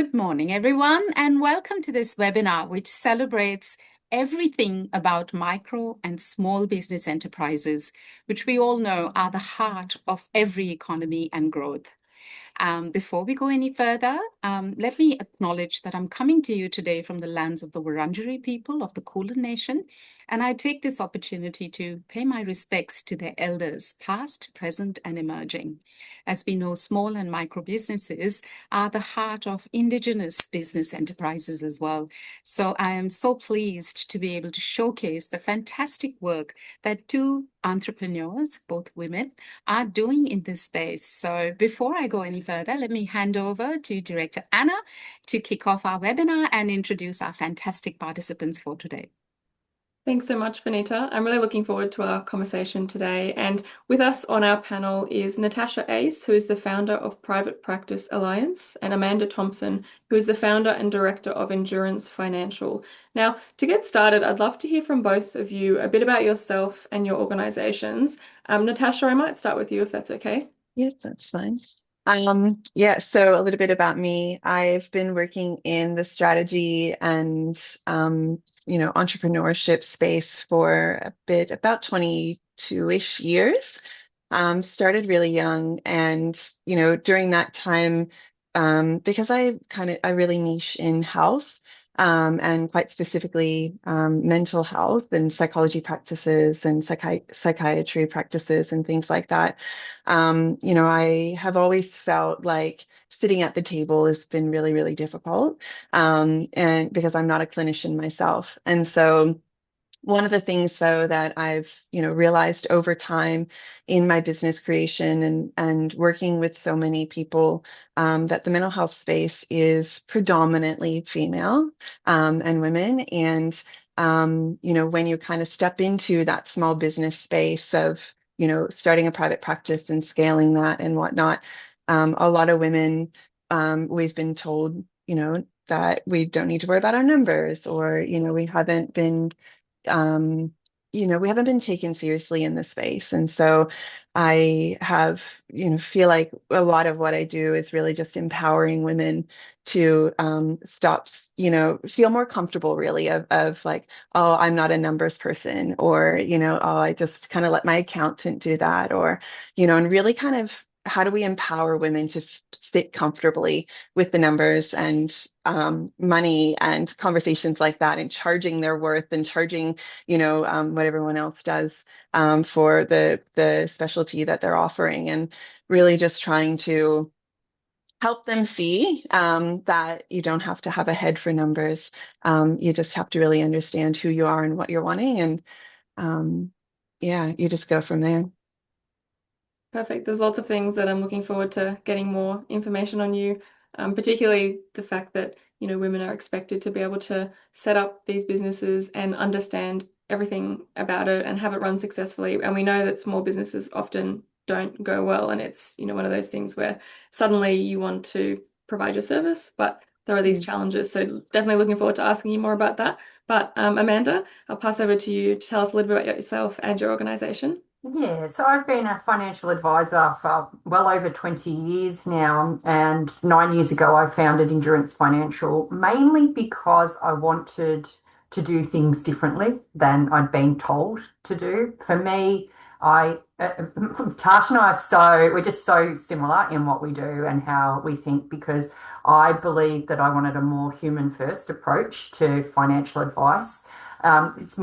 Good morning, everyone, and welcome to this webinar, which celebrates everything about micro and small business enterprises, which we all know are the heart of every economy and growth. Before we go any further, let me acknowledge that I'm coming to you today from the lands of the Wurundjeri people of the Kulin Nation, and I take this opportunity to pay my respects to their elders, past, present, and emerging. As we know, small and micro businesses are the heart of Indigenous business enterprises as well. So I am so pleased to be able to showcase the fantastic work that two entrepreneurs, both women, are doing in this space. So before I go any further, let me hand over to Director Anna to kick off our webinar and introduce our fantastic participants for today. Thanks so much, Vanita. I'm really looking forward to our conversation today. And with us on our panel is Natasha Ace, who is the founder of Private Practice Alliance, and Amanda Thompson, who is the founder and director of Endurance Financial. Now, to get started, I'd love to hear from both of you a bit about yourself and your organizations. Natasha, I might start with you if that's okay. Yes, that's fine. So a little bit about me. I've been working in the strategy and entrepreneurship space for about 22-ish years. Started really young, and during that time, because I really niche in health. And quite specifically, mental health and psychology practices and psychiatry practices and things like that. I have always felt like sitting at the table has been really, really difficult, and because I'm not a clinician myself. And so one of the things, though, that I've realized over time in my business creation and working with so many people, that the mental health space is predominantly female and women. And when you kind of step into that small business space of starting a private practice and scaling that and whatnot, a lot of women, we've been told that we don't need to worry about our numbers, or um, we haven't been taken seriously in this space. And so I have, feel like a lot of what I do is really just empowering women to feel more comfortable, really, of like, oh, I'm not a numbers person, or, oh, I just kind of let my accountant do that, or, and really kind of how do we empower women to sit comfortably with the numbers and money and conversations like that, and charging their worth and charging, what everyone else does for the specialty that they're offering, and really just trying to help them see that you don't have to have a head for numbers. You just have to really understand who you are and what you're wanting, and you just go from there. Perfect. There's lots of things that I'm looking forward to getting more information on you, particularly the fact that, women are expected to be able to set up these businesses and understand everything about it and have it run successfully. And we know that small businesses often don't go well. And it's, one of those things where suddenly you want to provide your service, but there are these challenges. So definitely looking forward to asking you more about that. But Amanda, I'll pass over to you to tell us a little bit about yourself and your organization. Yeah, so I've been a financial advisor for well over 20 years now, and 9 years ago I founded Endurance Financial mainly because I wanted to do things differently than I'd been told to do. For me, Tash and I we're just so similar in what we do and how we think, because I believe that I wanted a more human first approach to financial advice. It's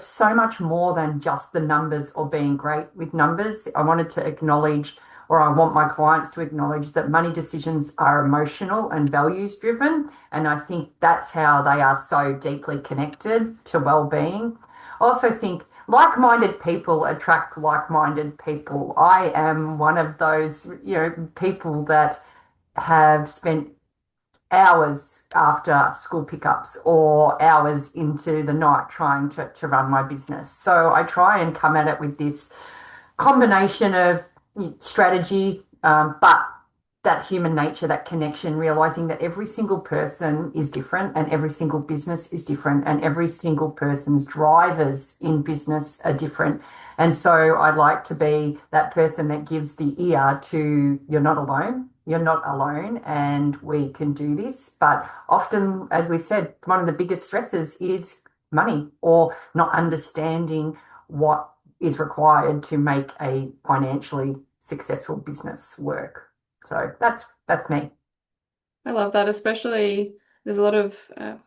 so much more than just the numbers or being great with numbers. I wanted to acknowledge, or I want my clients to acknowledge, that money decisions are emotional and values driven. And I think that's how they are so deeply connected to well-being. I also think like-minded people attract like-minded people. I am one of those, people that have spent hours after school pickups or hours into the night trying to run my business. So I try and come at it with this combination of strategy, but that human nature, that connection, realizing that every single person is different and every single business is different and every single person's drivers in business are different. And so I'd like to be that person that gives the ear to, you're not alone. you're not alone and we can do this. But often, as we said, one of the biggest stresses is money or not understanding what is required to make a financially successful business work. So that's me. I love that, especially there's a lot of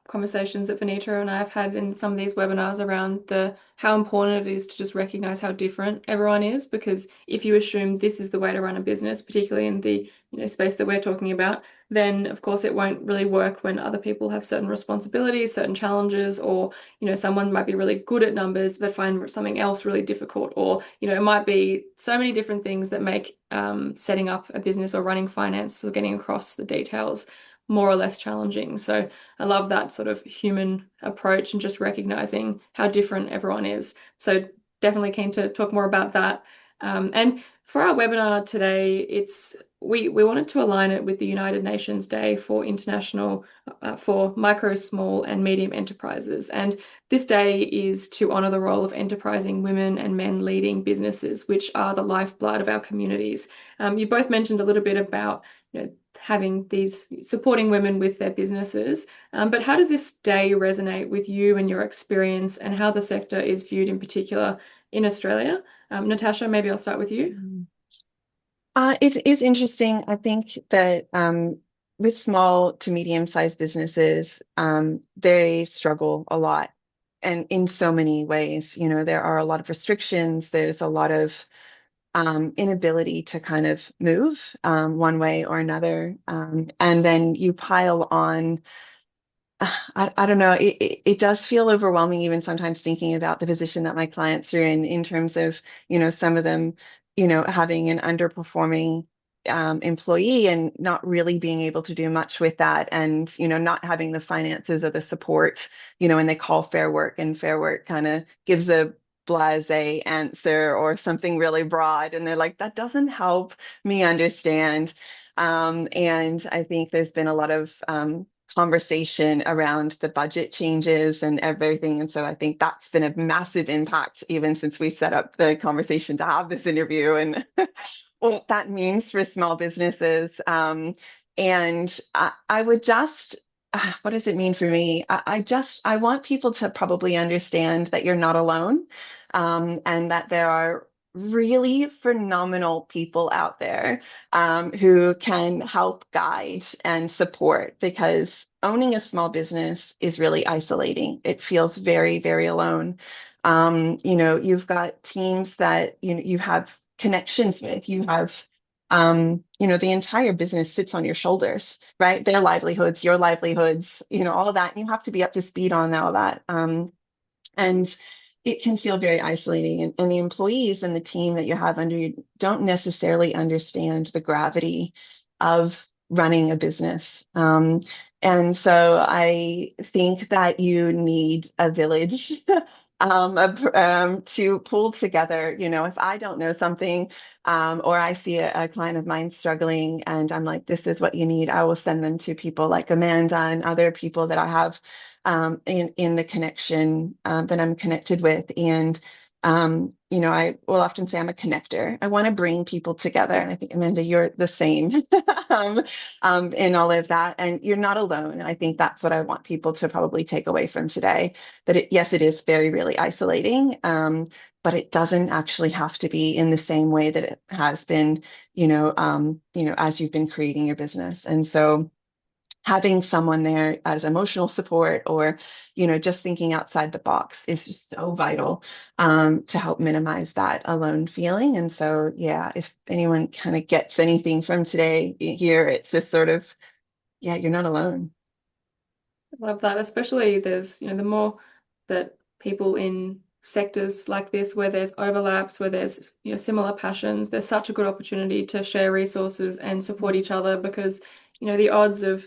conversations that Vanita and I have had in some of these webinars around the how important it is to just recognize how different everyone is. Because if you assume this is the way to run a business, particularly in the space that we're talking about, then of course it won't really work when other people have certain responsibilities, certain challenges, or someone might be really good at numbers but find something else really difficult, or it might be so many different things that make setting up a business or running finance or getting across the details more or less challenging. So I love that sort of human approach and just recognizing how different everyone is. So definitely keen to talk more about that. And for our webinar today, we wanted to align it with the United Nations Day for International for Micro, Small and Medium Enterprises. And this day is to honor the role of enterprising women and men leading businesses, which are the lifeblood of our communities. You both mentioned a little bit about having these supporting women with their businesses. But how does this day resonate with you and your experience and how the sector is viewed in particular in Australia? Natasha, maybe I'll start with you. It's interesting. I think that with small to medium-sized businesses, they struggle a lot and in so many ways. There are a lot of restrictions. There's a lot of inability to kind of move one way or another. And then you pile on, I don't know, it does feel overwhelming even sometimes thinking about the position that my clients are in terms of, some of them, having an underperforming employee and not really being able to do much with that and, not having the finances or the support, and they call Fair Work and Fair Work kind of gives a blasé answer or something really broad. And they're like, that doesn't help me understand. And I think there's been a lot of conversation around the budget changes and everything. And so I think that's been a massive impact even since we set up the conversation to have this interview and what that means for small businesses. And I would just, what does it mean for me? I want people to probably understand that you're not alone, and that there are really phenomenal people out there who can help guide and support, because owning a small business is really isolating. It feels very, very alone. You've got teams that you have connections with. You have the entire business sits on your shoulders, right? Their livelihoods, your livelihoods, all of that. And you have to be up to speed on all that. And it can feel very isolating. And the employees and the team that you have under you don't necessarily understand the gravity of running a business. And so I think that you need a village to pull together. If I don't know something, or I see a client of mine struggling and I'm like, this is what you need, I will send them to people like Amanda and other people that I have in the connection that I'm connected with. And I will often say I'm a connector. I want to bring people together. And I think, Amanda, you're the same in all of that. And you're not alone. And I think that's what I want people to probably take away from today, that yes, it is very, really isolating. But it doesn't actually have to be in the same way that it has been, as you've been creating your business. And so having someone there as emotional support or, just thinking outside the box is just so vital to help minimize that alone feeling. And so, yeah, if anyone kind of gets anything from today here, it's just sort of, yeah, you're not alone. I love that, especially there's, the more that people in sectors like this where there's overlaps, where there's, similar passions, there's such a good opportunity to share resources and support each other because, the odds of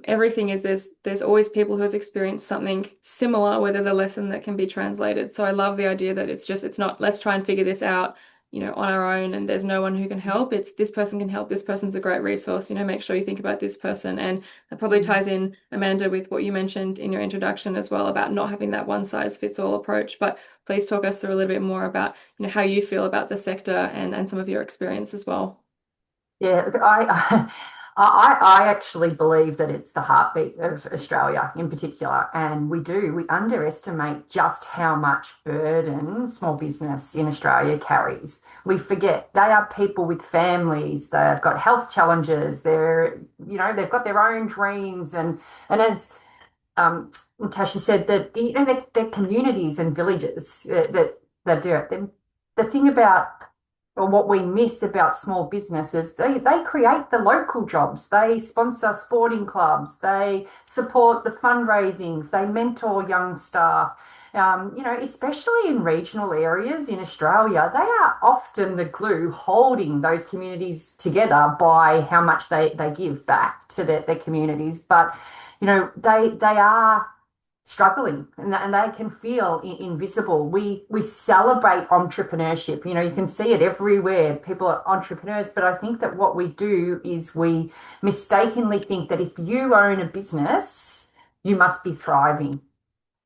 everything is there's always people who have experienced something similar where there's a lesson that can be translated. So I love the idea that it's not let's try and figure this out, on our own and there's no one who can help. It's this person can help, this person's a great resource, make sure you think about this person. And that probably ties in, Amanda, with what you mentioned in your introduction as well about not having that one size fits all approach. But please talk us through a little bit more about how you feel about the sector and some of your experience as well. Yeah, look, I actually believe that it's the heartbeat of Australia in particular, and we underestimate just how much burden small business in Australia carries. We forget they are people with families, they've got health challenges, they've got their own dreams, and as Natasha said, that they're communities and villages that do it. The thing about or what we miss about small businesses, they create the local jobs. They sponsor sporting clubs. They support the fundraisings. They mentor young staff. Especially in regional areas in Australia, they are often the glue holding those communities together by how much they give back to their communities. But, they are struggling and they can feel invisible. We celebrate entrepreneurship. You can see it everywhere. People are entrepreneurs, but I think that what we do is we mistakenly think that if you own a business, you must be thriving.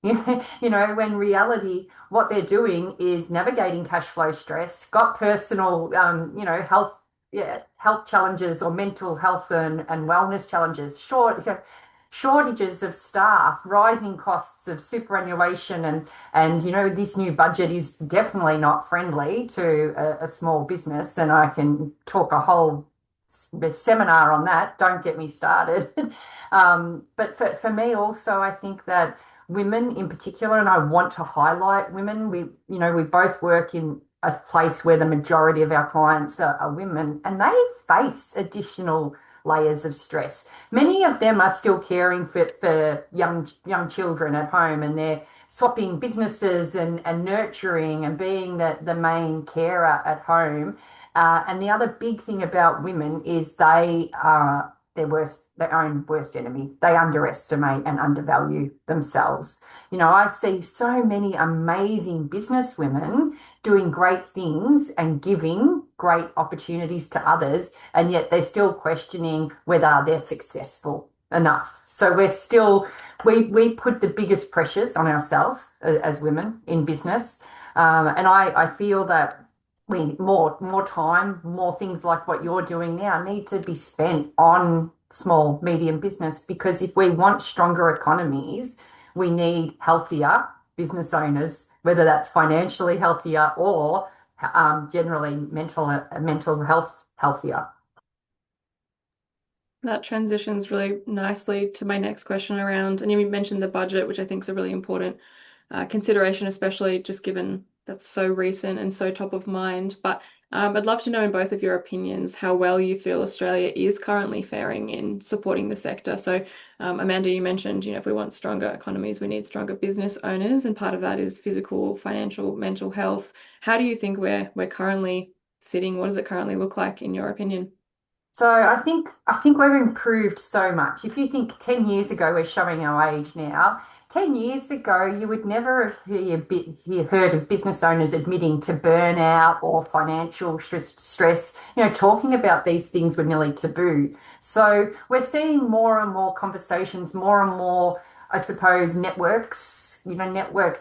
When reality, what they're doing is navigating cash flow stress, got personal, health, yeah, health challenges or mental health and wellness challenges, shortages of staff, rising costs of superannuation, and this new budget is definitely not friendly to a small business. And I can talk a whole seminar on that. Don't get me started. But for me also, I think that women in particular, and I want to highlight women. We both work in a place where the majority of our clients are women, and they face additional layers of stress. Many of them are still caring for young children at home, and they're swapping businesses and nurturing and being the main carer at home. And the other big thing about women is they are their own worst enemy. They underestimate and undervalue themselves. I see so many amazing business women doing great things and giving great opportunities to others, and yet they're still questioning whether they're successful enough. So we put the biggest pressures on ourselves as women in business, and I feel that we more time, more things like what you're doing now need to be spent on small, medium business, because if we want stronger economies, we need healthier business owners, whether that's financially healthier or generally mental health healthier. That transitions really nicely to my next question around, and you mentioned the budget, which I think is a really important consideration, especially just given that's so recent and so top of mind. But I'd love to know in both of your opinions how well you feel Australia is currently faring in supporting the sector. So Amanda, you mentioned, if we want stronger economies, we need stronger business owners, and part of that is physical, financial, mental health. How do you think we're currently sitting? What does it currently look like in your opinion? So I think we've improved so much. If you think 10 years ago, we're showing our age now. 10 years ago, you would never have heard of business owners admitting to burnout or financial stress. Talking about these things were nearly taboo. So we're seeing more and more conversations, more and more, I suppose, networks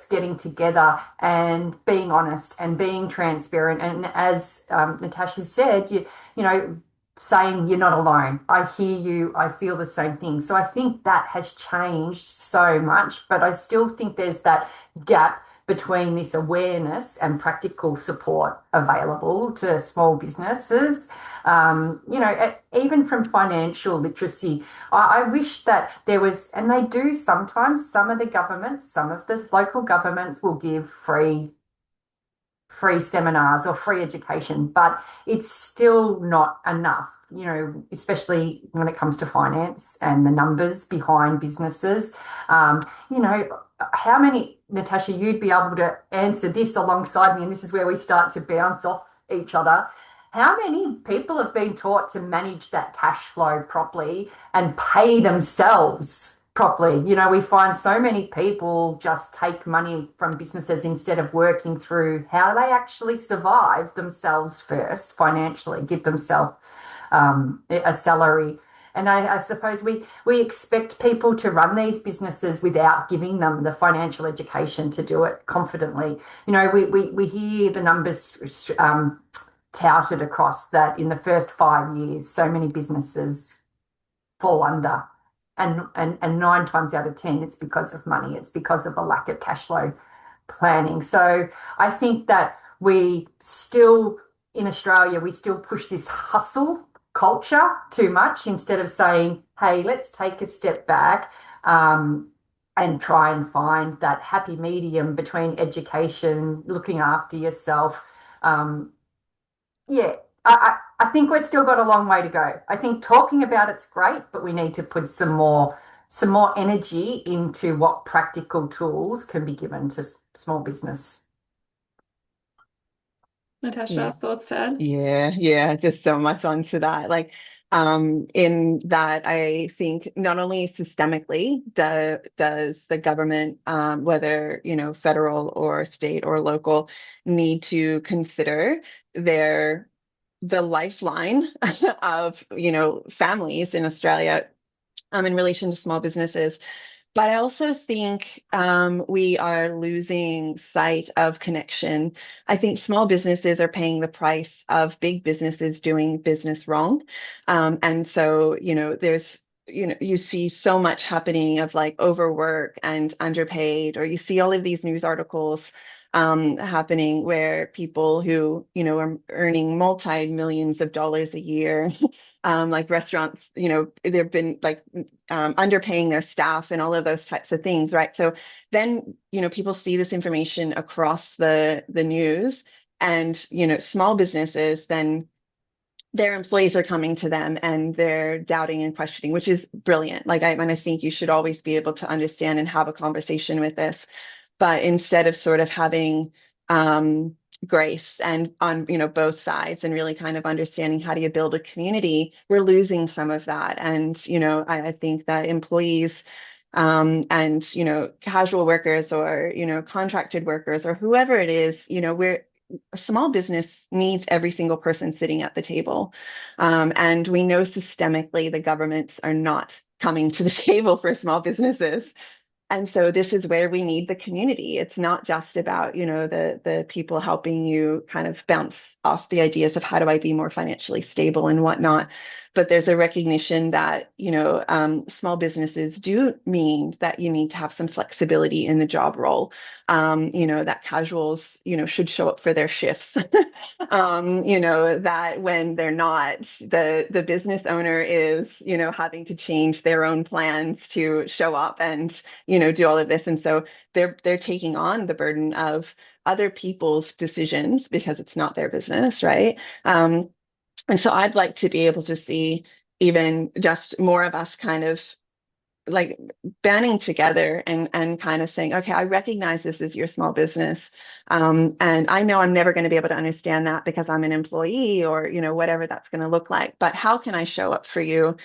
getting together and being honest and being transparent. And as Natasha said, you know, saying you're not alone. I hear you. I feel the same thing. So I think that has changed so much, but I still think there's that gap between this awareness and practical support available to small businesses. Even from financial literacy, I wish that there was, and they do sometimes, some of the local governments will give free seminars or free education, but it's still not enough, especially when it comes to finance and the numbers behind businesses. How many, Natasha, you'd be able to answer this alongside me, and this is where we start to bounce off each other. How many people have been taught to manage that cash flow properly and pay themselves properly? We find so many people just take money from businesses instead of working through how do they actually survive themselves first financially, give themselves a salary. And I suppose we expect people to run these businesses without giving them the financial education to do it confidently. We hear the numbers touted across that in the first 5 years, so many businesses fall under. And 9 times out of 10, it's because of money. It's because of a lack of cash flow planning. So I think that we still, in Australia, we still push this hustle culture too much instead of saying, hey, let's take a step back and try and find that happy medium between education, looking after yourself. Yeah, I think we've still got a long way to go. I think talking about it's great, but we need to put some more energy into what practical tools can be given to small business. Natasha, Yeah. thoughts to add? Yeah, just so much onto that. Like, in that, I think not only systemically does the government, whether, federal or state or local, need to consider the lifeline of, families in Australia, in relation to small businesses. But I also think we are losing sight of connection. I think small businesses are paying the price of big businesses doing business wrong. And so, you see so much happening of like overwork and underpaid, or you see all of these news articles happening where people who, are earning multi-millions of dollars a year, like restaurants, they've been like underpaying their staff and all of those types of things, right? So then, people see this information across the news, and, small businesses, then their employees are coming to them and they're doubting and questioning, which is brilliant. Like, I think you should always be able to understand and have a conversation with this. But instead of sort of having grace and on, both sides, and really kind of understanding how do you build a community, we're losing some of that. And, I think that employees and, casual workers, or, contracted workers, or whoever it is, a small business needs every single person sitting at the table. And we know systemically the governments are not coming to the table for small businesses. And so this is where we need the community. It's not just about, the people helping you kind of bounce off the ideas of how do I be more financially stable and whatnot. But there's a recognition that, small businesses do mean that you need to have some flexibility in the job role. That casuals, should show up for their shifts. That when they're not, the business owner is, having to change their own plans to show up and, do all of this. And so they're taking on the burden of other people's decisions because it's not their business, right? And so I'd like to be able to see even just more of us kind of like banding together and kind of saying, okay, I recognize this is your small business. And I know I'm never going to be able to understand that because I'm an employee, or, whatever that's going to look like. But how can I show up for you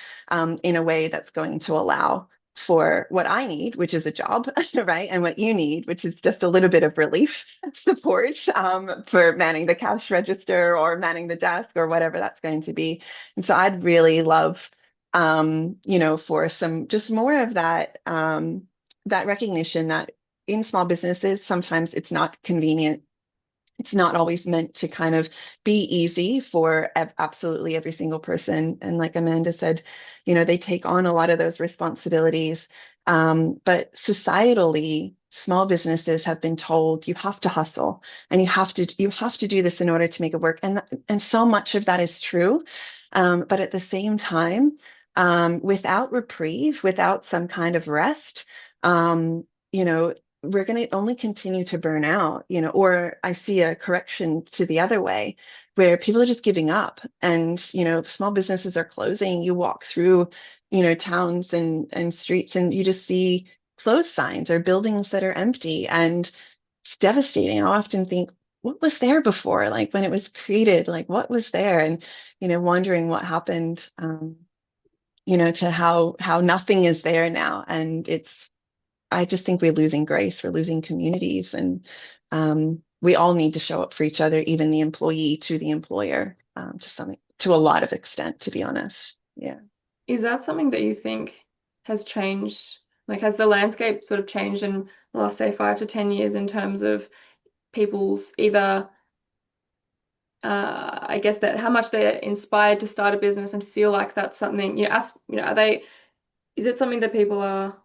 in a way that's going to allow for what I need, which is a job, right? And what you need, which is just a little bit of relief support for manning the cash register or manning the desk or whatever that's going to be. And so I'd really love for some just more of that that recognition that in small businesses, sometimes it's not convenient. It's not always meant to kind of be easy for absolutely every single person. And like Amanda said, they take on a lot of those responsibilities. But societally, small businesses have been told you have to hustle and you have to do this in order to make it work. And so much of that is true. But at the same time, without reprieve, without some kind of rest, we're going to only continue to burn out, or I see a correction to the other way where people are just giving up, and, small businesses are closing. You walk through, towns and streets, and you just see closed signs or buildings that are empty, and it's devastating. I often think, what was there before? Like when it was created, like what was there? And, wondering what happened, to how nothing is there now. And I just think we're losing grace, we're losing communities, and we all need to show up for each other, even the employee to the employer, to a lot of extent, to be honest. Yeah. Is that something that you think has changed? Like, has the landscape sort of changed in the last, say, 5 to 10 years in terms of people's either I guess that how much they're inspired to start a business and feel like that's something, is it something that people are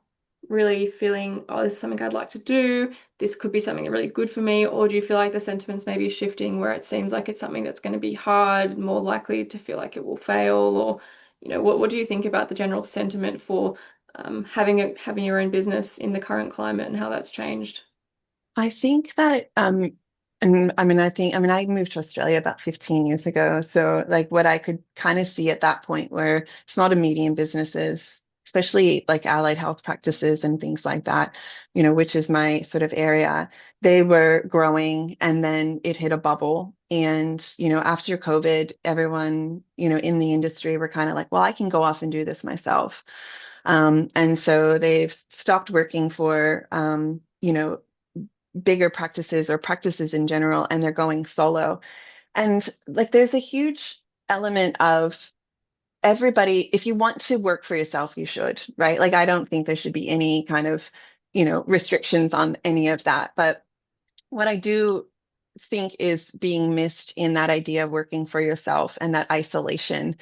really feeling, oh, this is something I'd like to do, this could be something really good for me, or do you feel like the sentiments may be shifting where it seems like it's something that's going to be hard, more likely to feel like it will fail, or what do you think about the general sentiment for having your own business in the current climate and how that's changed? I think that, and I moved to Australia about 15 years ago. So like what I could kind of see at that point where small to medium businesses, especially like allied health practices and things like that, which is my sort of area, they were growing and then it hit a bubble. And, after COVID, everyone, in the industry were kind of like, well, I can go off and do this myself. And so they've stopped working for, bigger practices or practices in general, and they're going solo. And like there's a huge element of everybody, if you want to work for yourself, you should, right? Like I don't think there should be any kind of, restrictions on any of that. But what I do think is being missed in that idea of working for yourself and that isolation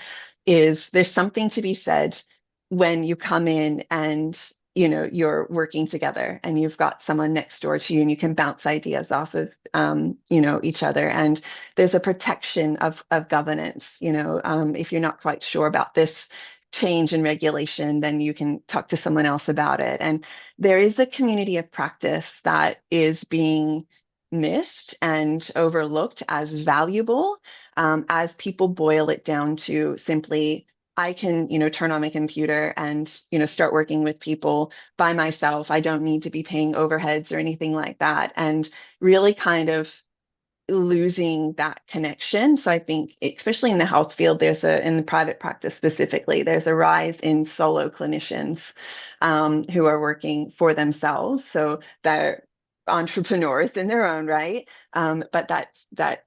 is there's something to be said when you come in and you're working together and you've got someone next door to you and you can bounce ideas off of each other, and there's a protection of governance. If you're not quite sure about this change in regulation, then you can talk to someone else about it. And there is a community of practice that is being missed and overlooked as valuable, as people boil it down to simply, I can, turn on my computer and, start working with people by myself. I don't need to be paying overheads or anything like that. And really kind of losing that connection. So I think, especially in the health field, in the private practice specifically, there's a rise in solo clinicians who are working for themselves. So they're entrepreneurs in their own right. But that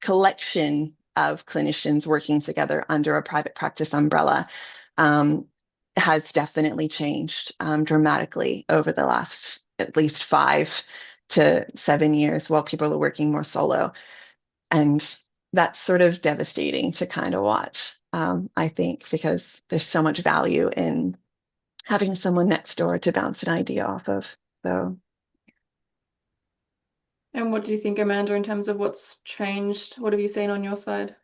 collection of clinicians working together under a private practice umbrella has definitely changed dramatically over the last at least 5 to 7 years while people are working more solo. And that's sort of devastating to kind of watch, I think, because there's so much value in having someone next door to bounce an idea off of. So. And what do you think, Amanda, in terms of what's changed? What have you seen on your side?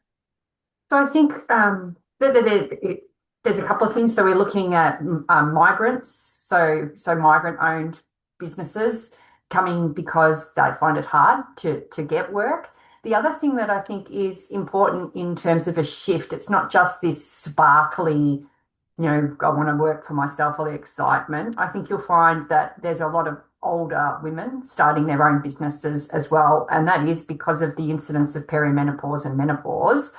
So I think there's a couple of things. So we're looking at migrants, so migrant-owned businesses coming because they find it hard to get work. The other thing that I think is important in terms of a shift, it's not just this sparkly, I want to work for myself, or the excitement. I think you'll find that there's a lot of older women starting their own businesses as well, and that is because of the incidence of perimenopause and menopause,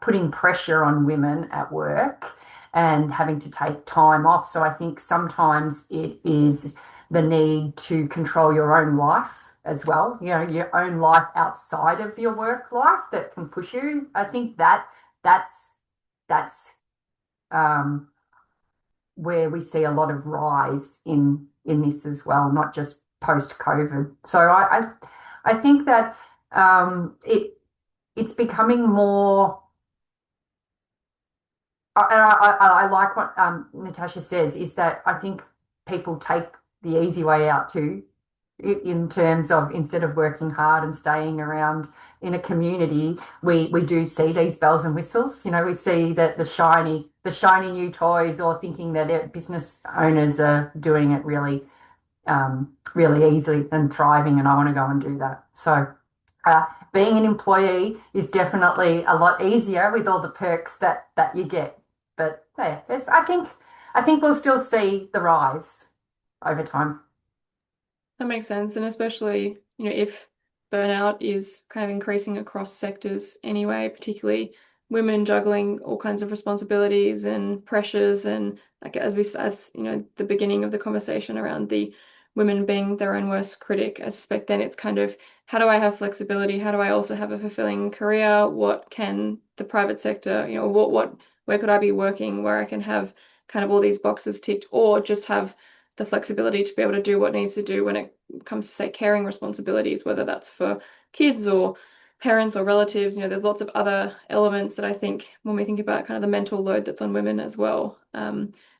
putting pressure on women at work and having to take time off. So I think sometimes it is the need to control your own life as well, your own life outside of your work life that can push you. I think that's where we see a lot of rise in this as well, not just post-COVID. So I think that it's becoming more. And I like what Natasha says, is that I think people take the easy way out too, in terms of instead of working hard and staying around in a community, we do see these bells and whistles. We see that the shiny new toys, or thinking that business owners are doing it really really easily and thriving, and I want to go and do that. So being an employee is definitely a lot easier with all the perks that you get. But yeah, I think we'll still see the rise over time. That makes sense. And especially, if burnout is kind of increasing across sectors anyway, particularly women juggling all kinds of responsibilities and pressures, and like as the beginning of the conversation around the women being their own worst critic, I suspect then it's kind of, how do I have flexibility? How do I also have a fulfilling career? What can the private sector, where could I be working where I can have kind of all these boxes ticked, or just have the flexibility to be able to do what needs to do when it comes to, say, caring responsibilities, whether that's for kids or parents or relatives. There's lots of other elements that I think when we think about kind of the mental load that's on women as well.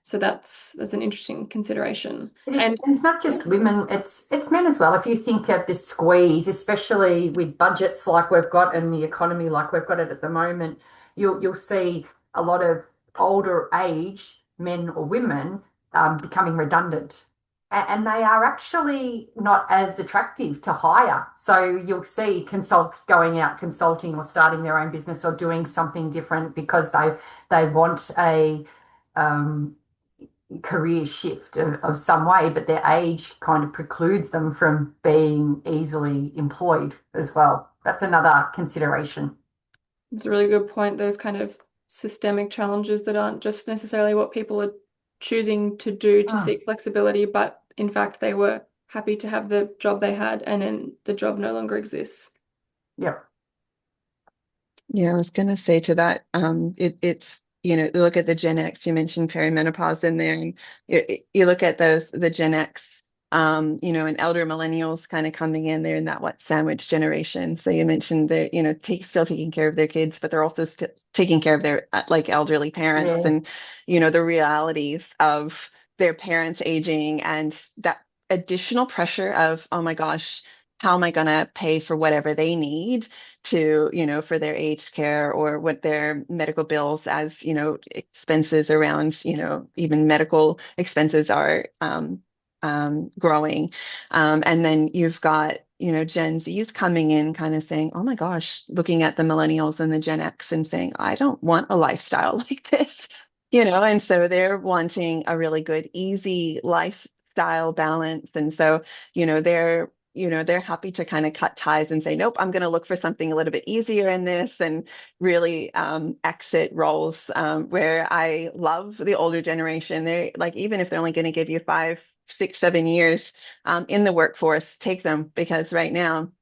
So that's an interesting consideration. It is, And and it's not just women, it's men as well. If you think of this squeeze, especially with budgets like we've got and the economy like we've got it at the moment, you'll see a lot of older age men or women becoming redundant. And they are actually not as attractive to hire. So you'll see going out consulting or starting their own business or doing something different because they want a um, career shift of some way, but their age kind of precludes them from being easily employed as well. That's another consideration. it's a really good point. Those kind of systemic challenges that aren't just necessarily what people are choosing to do to Mm. seek flexibility, but in fact, they were happy to have the job they had, and then the job no longer exists. Yep. Yeah, I was going to say to that, it's, look at the Gen X, you mentioned perimenopause in there, and you look at the Gen X, and elder millennials kind of coming in there in that sandwich generation. So you mentioned they're, still taking care of their kids, but they're also taking care of their like elderly parents Yeah. and, the realities of their parents aging and that additional pressure of, oh my gosh, how am I going to pay for whatever they need to, for their aged care or what their medical bills as, expenses around, even medical expenses are growing. And then you've got, Gen Z's coming in kind of saying, oh my gosh, looking at the millennials and the Gen X and saying, I don't want a lifestyle like this, and so they're wanting a really good, easy lifestyle balance. And so, they're happy to kind of cut ties and say, nope, I'm going to look for something a little bit easier in this and really exit roles where I love the older generation. They're like, even if they're only going to give you 5, 6, 7 years in the workforce, take them because right now,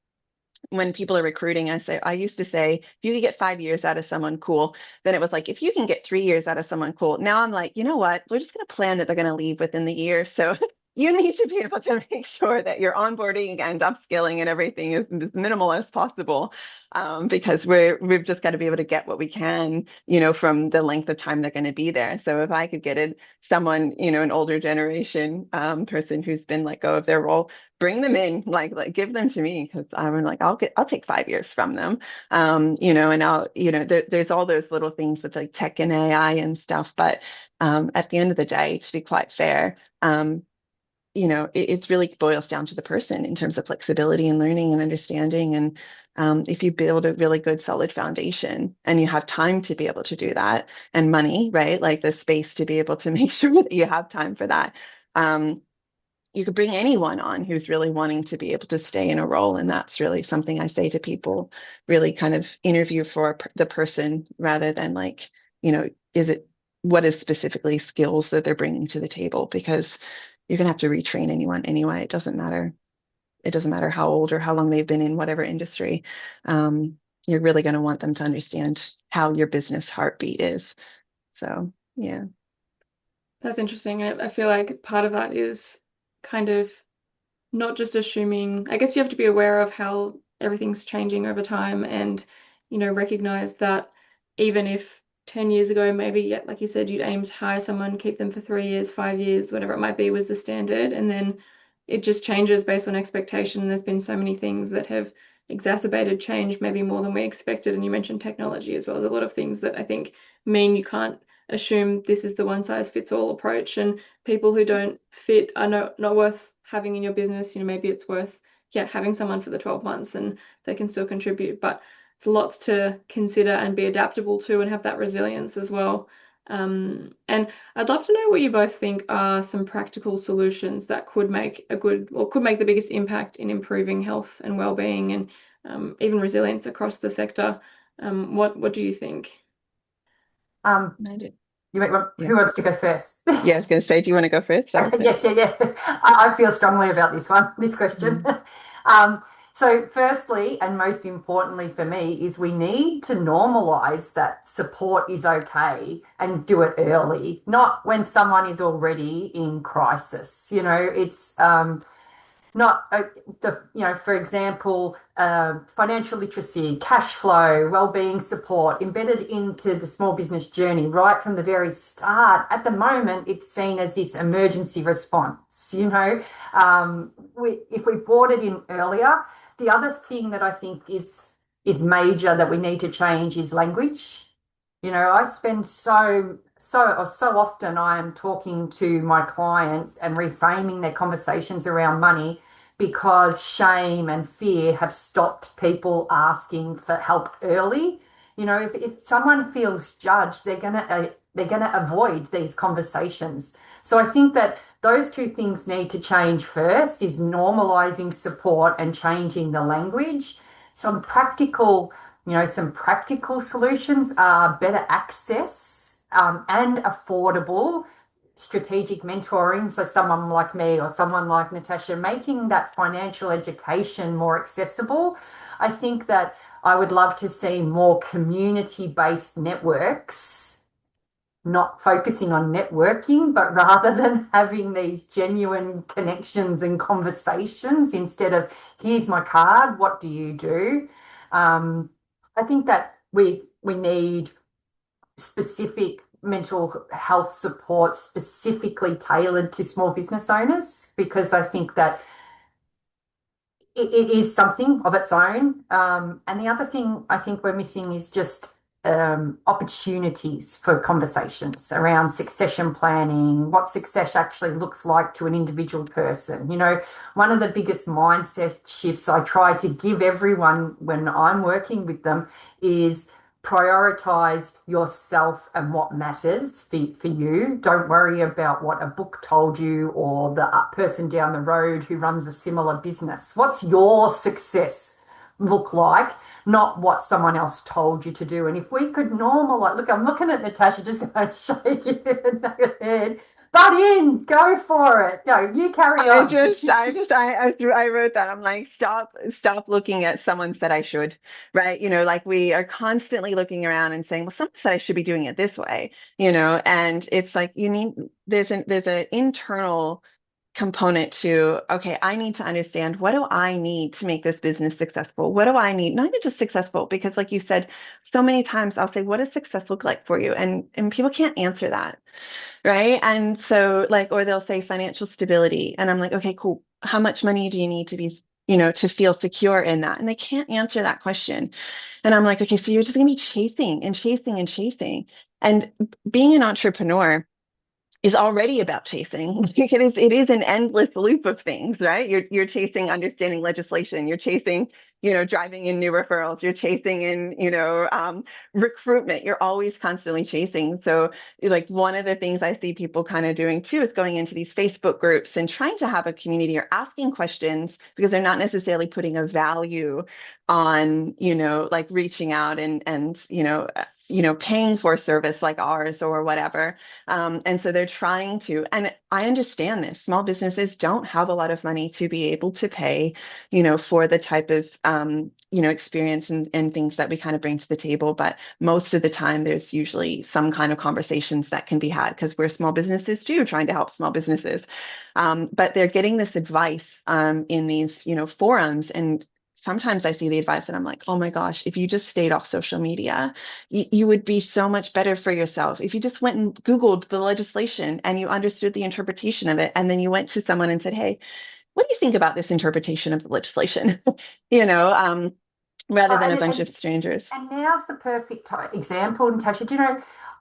when people are recruiting, I used to say, if you could get 5 years out of someone, cool. Then it was like, if you can get 3 years out of someone, cool. Now I'm like, you know what? We're just going to plan that they're going to leave within the year. So you need to be able to make sure that your onboarding and upskilling and everything is as minimal as possible, because we've just got to be able to get what we can, from the length of time they're going to be there. So if I could get someone, an older generation person who's been let go of their role, bring them in, like give them to me because I'm like, I'll take 5 years from them, and I'll, there's all those little things with like tech and AI and stuff, but at the end of the day, to be quite fair, it really boils down to the person in terms of flexibility and learning and understanding. And if you build a really good, solid foundation and you have time to be able to do that and money, right? Like the space to be able to make sure that you have time for that. You could bring anyone on who's really wanting to be able to stay in a role. And that's really something I say to people, really kind of interview for the person rather than like, what is specifically skills that they're bringing to the table? Because you're going to have to retrain anyone anyway. It doesn't matter. It doesn't matter how old or how long they've been in whatever industry. You're really going to want them to understand how your business heartbeat is. So, yeah. That's interesting. I feel like part of that is kind of not just assuming, I guess you have to be aware of how everything's changing over time and, recognize that even if 10 years ago, maybe, yeah, like you said, you'd aim to hire someone, keep them for 3 years, 5 years, whatever it might be, was the standard. And then it just changes based on expectation. And there's been so many things that have exacerbated change, maybe more than we expected. And you mentioned technology as well as a lot of things that I think mean you can't assume this is the one size fits all approach. And people who don't fit are not worth having in your business. Maybe it's worth, yeah, having someone for the 12 months and they can still contribute. But it's lots to consider and be adaptable to and have that resilience as well. And I'd love to know what you both think are some practical solutions that could make could make the biggest impact in improving health and well-being and even resilience across the sector. What do you think? Um, Yeah. who wants to go first? Yeah, I was going to say, do you want to go first? Yes, yeah. I feel strongly about this question. So firstly, and most importantly for me, is we need to normalize that support is okay and do it early, not when someone is already in crisis. It's not for example, financial literacy, cash flow, well-being support embedded into the small business journey right from the very start. At the moment, it's seen as this emergency response. If we brought it in earlier. The other thing that I think is major that we need to change is language. I spend so often I am talking to my clients and reframing their conversations around money because shame and fear have stopped people asking for help early. If someone feels judged, they're gonna avoid these conversations. So I think that those two things need to change first is normalizing support and changing the language. Some practical some practical solutions are better access and affordable strategic mentoring. So someone like me or someone like Natasha, making that financial education more accessible. I think that I would love to see more community-based networks, not focusing on networking, but rather than having these genuine connections and conversations instead of, here's my card, what do you do? I think that we need specific mental health support specifically tailored to small business owners because I think that it is something of its own. And the other thing I think we're missing is just opportunities for conversations around succession planning, what success actually looks like to an individual person. One of the biggest mindset shifts I try to give everyone when I'm working with them is prioritize yourself and what matters for you. Don't worry about what a book told you or the person down the road who runs a similar business. What's your success look like, not what someone else told you to do? And if we could normalize, look, I'm looking at Natasha just going shaking her head, butt in, go for it. No, you carry on. I wrote that. I'm like, stop looking at someone said I should, right? Like we are constantly looking around and saying, well, someone said I should be doing it this way, and it's like there's an internal component to, okay, I need to understand what do I need to make this business successful? What do I need? Not even just successful, because like you said, so many times I'll say, what does success look like for you? And people can't answer that. Right. And so or they'll say financial stability. And I'm like, okay, cool. How much money do you need to be, to feel secure in that? And they can't answer that question. And I'm like, okay, so you're just going to be chasing and chasing and chasing. And being an entrepreneur is already about chasing. It is an endless loop of things, right? You're chasing understanding legislation. You're chasing, driving in new referrals. You're chasing in, recruitment. You're always constantly chasing. So like one of the things I see people kind of doing too is going into these Facebook groups and trying to have a community or asking questions because they're not necessarily putting a value on, like reaching out and paying for a service like ours or whatever. And so they're trying to, and I understand this, small businesses don't have a lot of money to be able to pay, for the type of, experience and things that we kind of bring to the table. But most of the time, there's usually some kind of conversations that can be had because we're small businesses too, trying to help small businesses. But they're getting this advice in these, forums. And sometimes I see the advice and I'm like, oh my gosh, if you just stayed off social media, you would be so much better for yourself. If you just went and Googled the legislation and you understood the interpretation of it, and then you went to someone and said, hey, what do you think about this interpretation of the legislation? Rather than a bunch of strangers. And now's the perfect example, Natasha.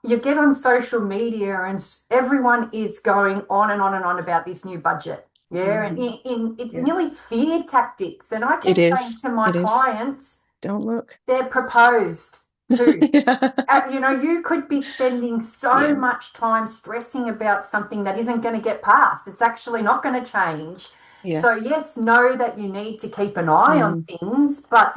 You get on social media and everyone is going on and on and on about this new budget. Yeah, and it's nearly fear tactics. And I keep saying to my clients, don't look. They're proposed too. You could be spending so much time stressing about something that isn't going to get passed. It's actually not going to change. Yeah. So yes, know that you need to keep an eye on things, but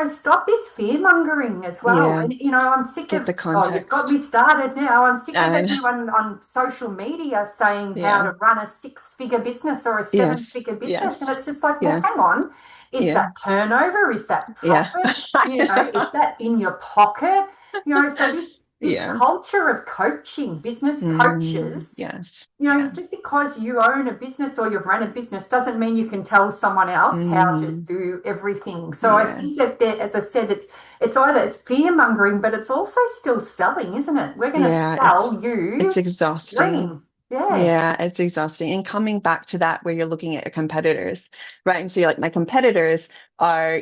stop this fear mongering as well. Yeah. And I'm sick of you've got me started now. I'm sick of everyone on social media saying how to run a 6-figure business or a 7-figure business. And it's just like, well, hang on. Is that turnover? Is that profit? Is that in your pocket? So this Yeah. culture of coaching, business coaches. Yes. You know, Yeah. just because you own a business or you've run a business doesn't mean you can tell someone else how to do everything. So I Yeah. think that there, as I said, it's fear mongering, but it's also still selling, isn't it? We're going to Yeah, sell it's you exhausting. dream. Yeah. Yeah, it's exhausting. And coming back to that, where you're looking at your competitors, right? And so you're like, my competitors are,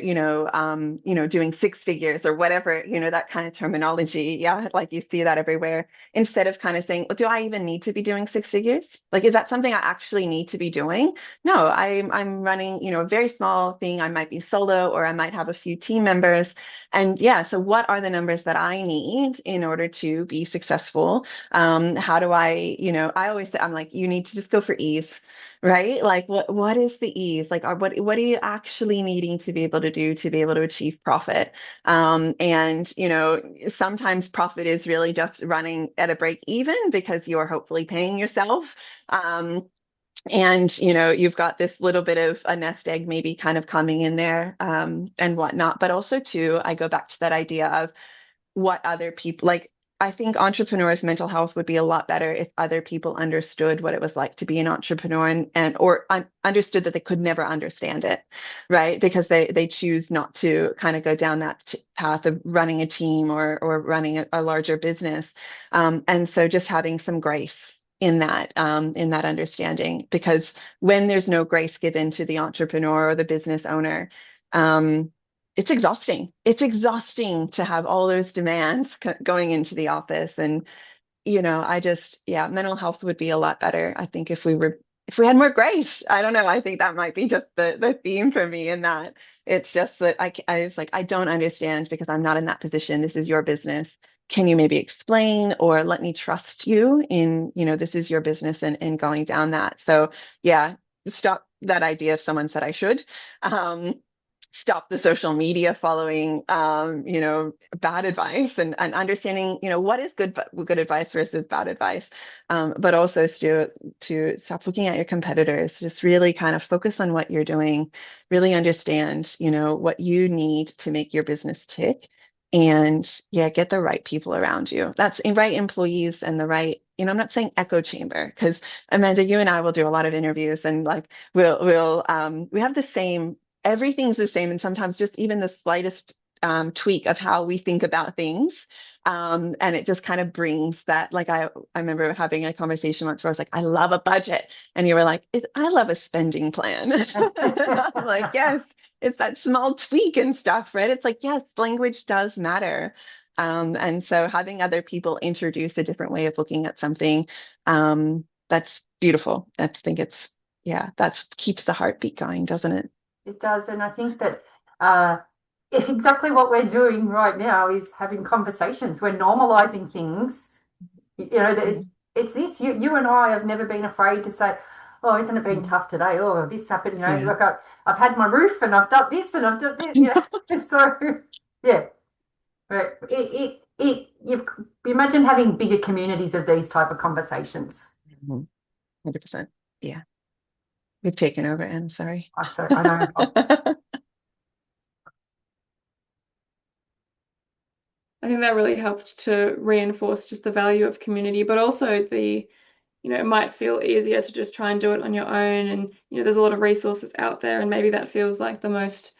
doing six figures or whatever, that kind of terminology. Yeah, like you see that everywhere. Instead of kind of saying, well, do I even need to be doing six figures? Like, is that something I actually need to be doing? No, I'm running, a very small thing. I might be solo or I might have a few team members. And yeah, so what are the numbers that I need in order to be successful? How do I always say, I'm like, you need to just go for ease, right? Like what is the ease? Like what are you actually needing to be able to do to be able to achieve profit? And sometimes profit is really just running at a break even because you're hopefully paying yourself. And you've got this little bit of a nest egg maybe kind of coming in there, and whatnot. But also too, I go back to that idea of what other people like. I think entrepreneurs' mental health would be a lot better if other people understood what it was like to be an entrepreneur, and understood that they could never understand it, right? Because they choose not to kind of go down that path of running a team or running a larger business. And so just having some grace in that understanding, because when there's no grace given to the entrepreneur or the business owner, it's exhausting. It's exhausting to have all those demands going into the office. And, yeah, mental health would be a lot better, I think, if we had more grace. I don't know. I think that might be just the theme for me in that. It's just that I was like, I don't understand because I'm not in that position. This is your business. Can you maybe explain or let me trust you in, this is your business and going down that. So yeah, stop that idea if someone said I should. Um, Stop the social media following, bad advice, and understanding, what is good advice versus bad advice. But also to stop looking at your competitors, just really kind of focus on what you're doing, really understand, what you need to make your business tick. And yeah, get the right people around you. That's the right employees and the right, I'm not saying echo chamber, because Amanda, you and I will do a lot of interviews, and like we have the same, everything's the same, and sometimes just even the slightest tweak of how we think about things, and it just kind of brings that. Like I remember having a conversation once where I was like, I love a budget, and you were like, I love a spending plan. I'm like, yes, it's that small tweak and stuff, right? It's like, yes, language does matter. And so having other people introduce a different way of looking at something, that's beautiful. I think yeah, that keeps the heartbeat going, doesn't it? It does. And I think that uh, exactly what we're doing right now is having conversations. We're normalizing things. Yeah. It's this. You and I have never been afraid to say, "Oh, isn't it been tough today? Oh, this happened." Yeah. Like I've had my roof and I've done this and I've done this. So yeah, but you imagine having bigger communities of these type of conversations. 100%. Yeah. We've taken over, and sorry. I know. I think that really helped to reinforce just the value of community, but also it might feel easier to just try and do it on your own. And, there's a lot of resources out there, and maybe that feels like the most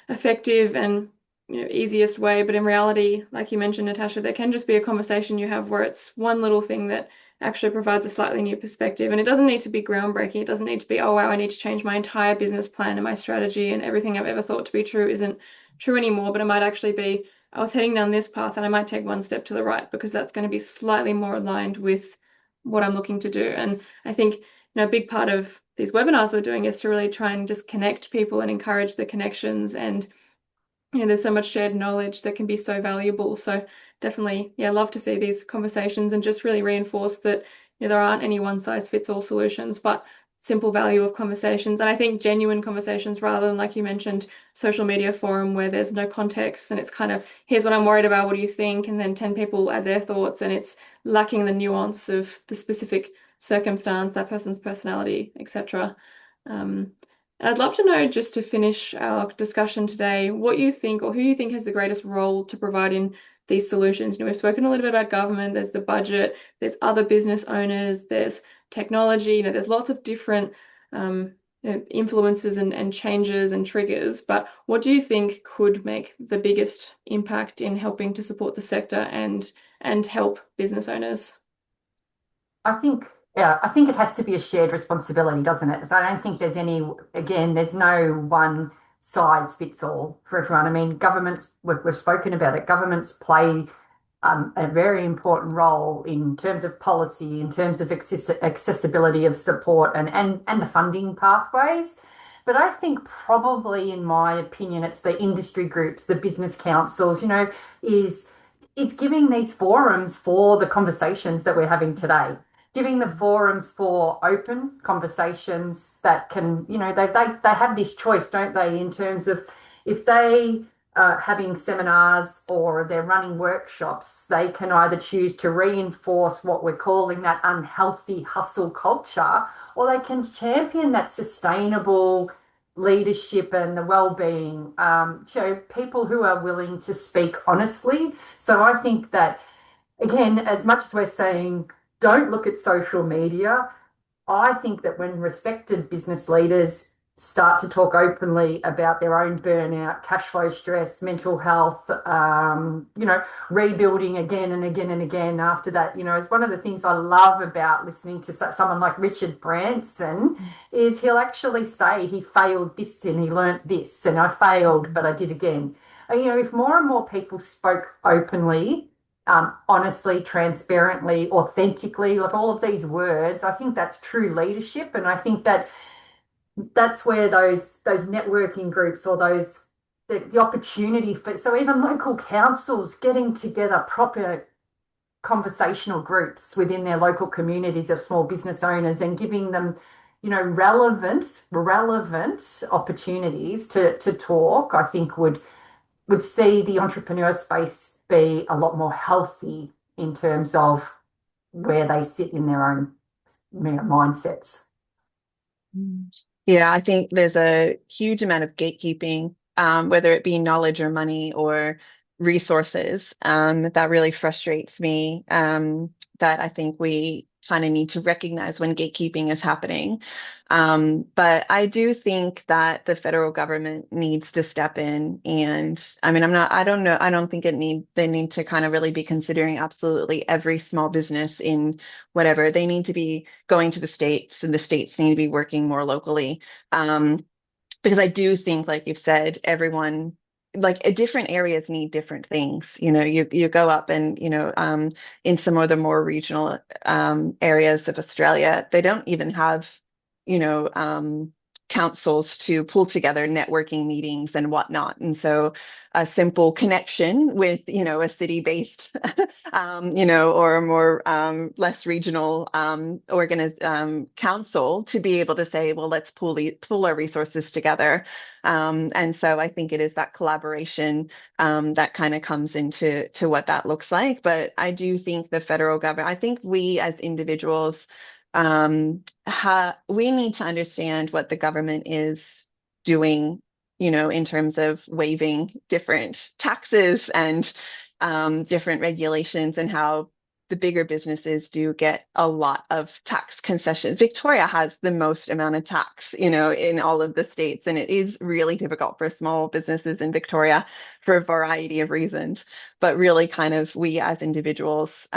effective and, easiest way. But in reality, like you mentioned, Natasha, there can just be a conversation you have where it's one little thing that actually provides a slightly new perspective. And it doesn't need to be groundbreaking. It doesn't need to be, oh, wow, I need to change my entire business plan and my strategy, and everything I've ever thought to be true isn't true anymore. But it might actually be, I was heading down this path and I might take one step to the right because that's going to be slightly more aligned with what I'm looking to do. And I think, a big part of these webinars we're doing is to really try and just connect people and encourage the connections. And, there's so much shared knowledge that can be so valuable. So definitely, yeah, love to see these conversations and just really reinforce that, there aren't any one size fits all solutions, but simple value of conversations. And I think genuine conversations rather than, like you mentioned, social media forum where there's no context and it's kind of, here's what I'm worried about, what do you think? And then 10 people add their thoughts, and it's lacking the nuance of the specific circumstance, that person's personality, etc. And I'd love to know, just to finish our discussion today, what you think or who you think has the greatest role to provide in these solutions. We've spoken a little bit about government, there's the budget, there's other business owners, there's technology, there's lots of different influences and changes and triggers. But what do you think could make the biggest impact in helping to support the sector and help business owners? I think, yeah, I think it has to be a shared responsibility, doesn't it? So I don't think there's there's no one size fits all for everyone. I mean, governments, we've spoken about it, governments play a very important role in terms of policy, in terms of accessibility of support and the funding pathways. But I think probably, in my opinion, it's the industry groups, the business councils, is giving these forums for the conversations that we're having today, giving the forums for open conversations that can, they have this choice, don't they, in terms of if they are having seminars or they're running workshops, they can either choose to reinforce what we're calling that unhealthy hustle culture, or they can champion that sustainable leadership and the well-being, people who are willing to speak honestly. So I think that, again, as much as we're saying don't look at social media, I think that when respected business leaders start to talk openly about their own burnout, cash flow stress, mental health, rebuilding again and again and again after that, it's one of the things I love about listening to someone like Richard Branson is he'll actually say he failed this and he learnt this and I failed, but I did again. If more and more people spoke openly, honestly, transparently, authentically, like all of these words, I think that's true leadership. And I think that's where those networking groups or the opportunity for, so even local councils getting together, proper conversational groups within their local communities of small business owners and giving them relevant opportunities to talk, I think would see the entrepreneur space be a lot more healthy in terms of where they sit in their own mindsets. Yeah, I think there's a huge amount of gatekeeping, whether it be knowledge or money or resources, that really frustrates me. That I think we kind of need to recognize when gatekeeping is happening. But I do think that the federal government needs to step in. And I mean, I don't know, I don't think they need to kind of really be considering absolutely every small business in whatever. They need to be going to the states, and the states need to be working more locally. Because I do think, like you've said, everyone, like different areas need different things. You go up and, in some of the more regional areas of Australia, they don't even have, councils to pull together networking meetings and whatnot. And so a simple connection with, a city-based, or a more less regional council to be able to say, well, let's pull our resources together. And so I think it is that collaboration that kind of comes into what that looks like. But I do think the federal government, I think we as individuals, we need to understand what the government is doing, in terms of waiving different taxes and different regulations, and how the bigger businesses do get a lot of tax concessions. Victoria has the most amount of tax, in all of the states, and it is really difficult for small businesses in Victoria for a variety of reasons. But really, kind of, we as individuals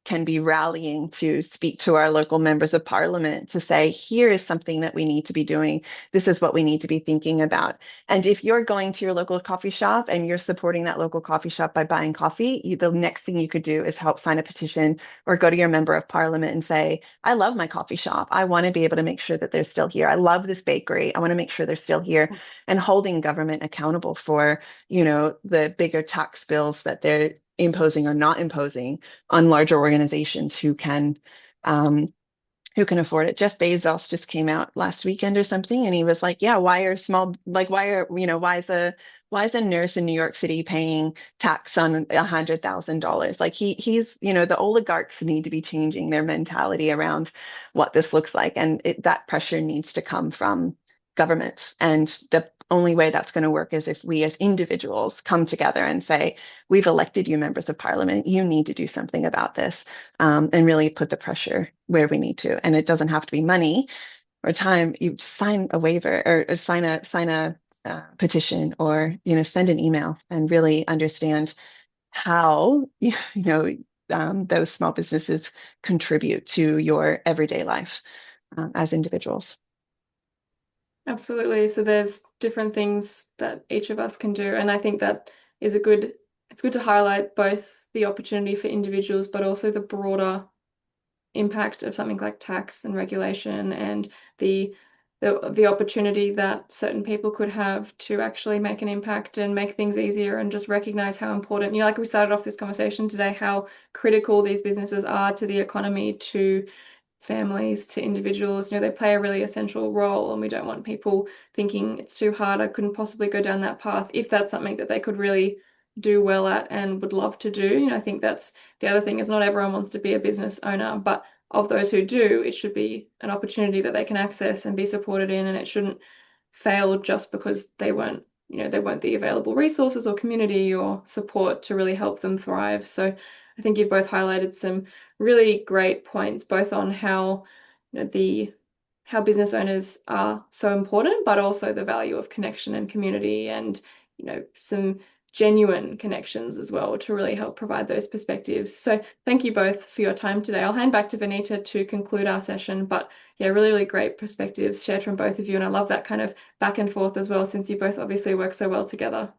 can be rallying to speak to our local members of parliament to say, here is something that we need to be doing. This is what we need to be thinking about. And if you're going to your local coffee shop and you're supporting that local coffee shop by buying coffee, the next thing you could do is help sign a petition or go to your member of parliament and say, I love my coffee shop. I want to be able to make sure that they're still here. I love this bakery. I want to make sure they're still here. And holding government accountable for, the bigger tax bills that they're imposing or not imposing on larger organizations who can afford it. Jeff Bezos just came out last weekend or something, and he was like, yeah, why is a nurse in New York City paying tax on $100,000? Like he's, the oligarchs need to be changing their mentality around what this looks like. And that pressure needs to come from governments and the only way that's going to work is if we as individuals come together and say, we've elected you members of parliament, you need to do something about this, and really put the pressure where we need to. And it doesn't have to be money or time. You sign a waiver or sign a petition, or send an email and really understand how those small businesses contribute to your everyday life as individuals. Absolutely. So there's different things that each of us can do. And I think that is it's good to highlight both the opportunity for individuals, but also the broader impact of something like tax and regulation, and the opportunity that certain people could have to actually make an impact and make things easier, and just recognize how important, like we started off this conversation today, how critical these businesses are to the economy, to families, to individuals. They play a really essential role, and we don't want people thinking it's too hard, I couldn't possibly go down that path, if that's something that they could really do well at and would love to do. I think that's the other thing, is not everyone wants to be a business owner, but of those who do, it should be an opportunity that they can access and be supported in, and it shouldn't fail just because they weren't the available resources or community or support to really help them thrive. So I think you've both highlighted some really great points, both on how how business owners are so important, but also the value of connection and community, and some genuine connections as well, to really help provide those perspectives. So thank you both for your time today. I'll hand back to Vanita to conclude our session, but yeah, really, really great perspectives shared from both of you. And I love that kind of back and forth as well, since you both obviously work so well together.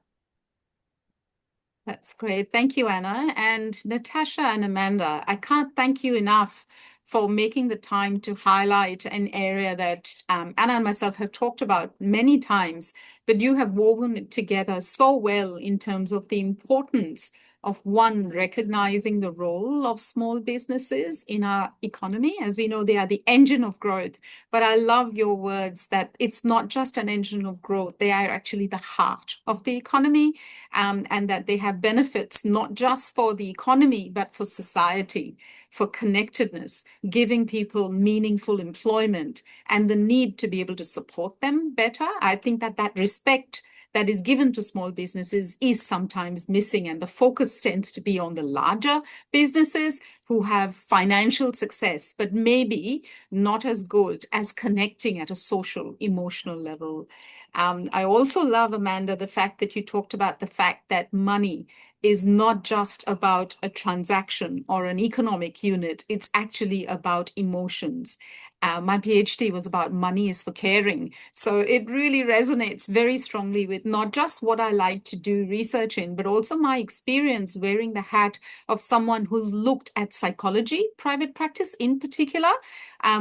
That's great. Thank you, Anna. And Natasha and Amanda, I can't thank you enough for making the time to highlight an area that Anna and myself have talked about many times, but you have woven it together so well in terms of the importance of, one, recognizing the role of small businesses in our economy. As we know, they are the engine of growth. But I love your words that it's not just an engine of growth, they are actually the heart of the economy, and that they have benefits not just for the economy, but for society, for connectedness, giving people meaningful employment, and the need to be able to support them better. I think that respect that is given to small businesses is sometimes missing, and the focus tends to be on the larger businesses who have financial success, but maybe not as good as connecting at a social, emotional level. I also love, Amanda, the fact that you talked about the fact that money is not just about a transaction or an economic unit, it's actually about emotions. My PhD was about money is for caring. So it really resonates very strongly with not just what I like to do research in, but also my experience wearing the hat of someone who's looked at psychology, private practice in particular.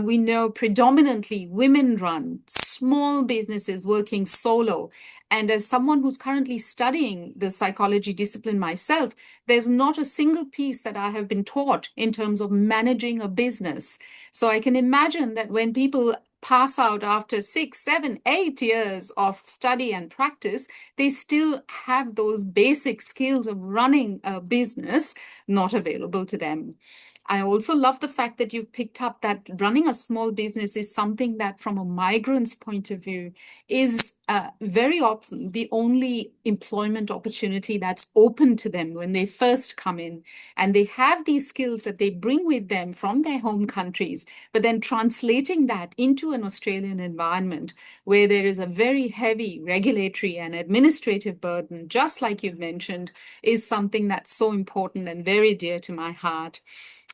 We know predominantly women-run small businesses working solo. And as someone who's currently studying the psychology discipline myself, there's not a single piece that I have been taught in terms of managing a business. So I can imagine that when people pass out after 6, 7, 8 years of study and practice, they still have those basic skills of running a business not available to them. I also love the fact that you've picked up that running a small business is something that, from a migrant's point of view, is very often the only employment opportunity that's open to them when they first come in. And they have these skills that they bring with them from their home countries, but then translating that into an Australian environment where there is a very heavy regulatory and administrative burden, just like you've mentioned, is something that's so important and very dear to my heart.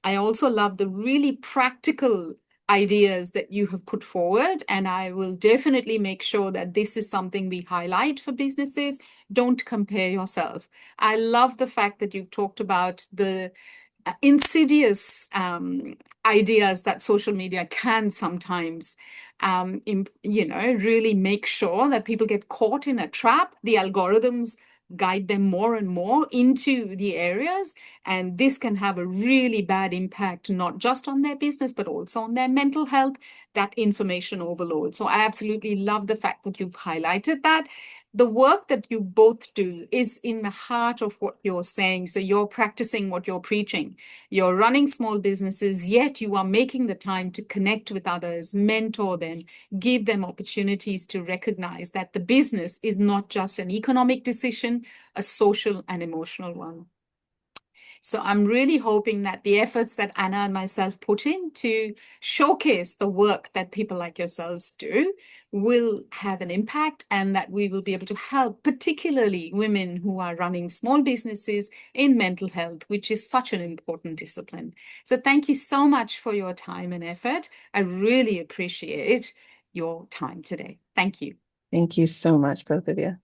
I also love the really practical ideas that you have put forward, and I will definitely make sure that this is something we highlight for businesses. Don't compare yourself. I love the fact that you've talked about the insidious ideas that social media can sometimes really make sure that people get caught in a trap. The algorithms guide them more and more into the areas, and this can have a really bad impact, not just on their business, but also on their mental health, that information overload. So I absolutely love the fact that you've highlighted that. the work that you both do is in the heart of what you're saying. So you're practicing what you're preaching. You're running small businesses, yet you are making the time to connect with others, mentor them, give them opportunities to recognize that the business is not just an economic decision, a social and emotional one. So I'm really hoping that the efforts that Anna and myself put in to showcase the work that people like yourselves do will have an impact, and that we will be able to help particularly women who are running small businesses in mental health, which is such an important discipline. So thank you so much for your time and effort. I really appreciate your time today. Thank you. Thank you so much, both of you.